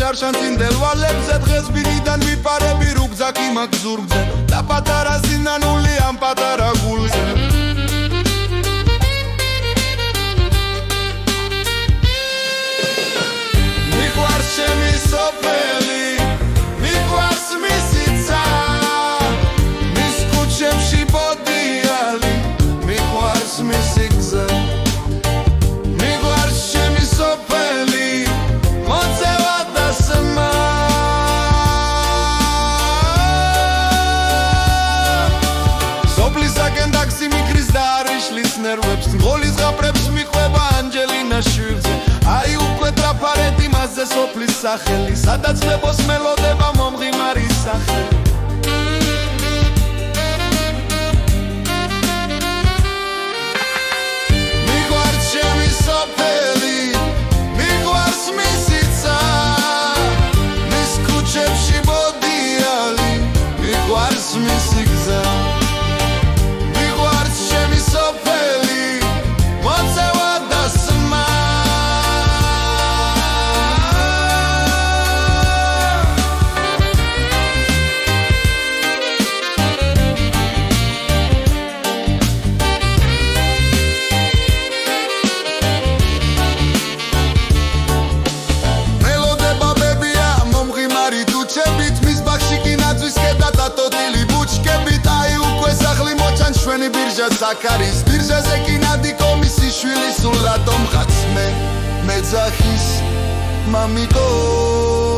ჭარშან წინდელ ვალებზე დღეს ბინიდან ვიპარები რუგზაკი მაქვს ზურგზე და პატარა სინანული ამ პატარა გულზე მიყვარს ჩემი სოფელი მიყვარს მისი ცა მის ქუჩებში ბოდიალი მიყვარს მისი გზა მიყვარს ჩემი სოფელი მოწევა და სმა სოფლისაკენ ტაქსი მიგრის და არ იშლის ნერვებს მღოლის ღაპრებს მიყვება ანჯელინა შვირძე აი უკვე ტრაფარეთი მასზე სოფლის სახელი სადაც ხმებოს მელოდება მომღიმარის სახელი მიყვარს ჩემი სოფელი მიყვარს მისი ცა მის ქუჩებში ბოდიალი მიყვარს მისი გზა მიყვარს ჩემი სოფელი მოწევა და სმა შვენი ბირჟა ზაქარის ბირჟაზე კი ნადი კომისის შვილი სულ რატომ ხაც მე ძახის მამიკო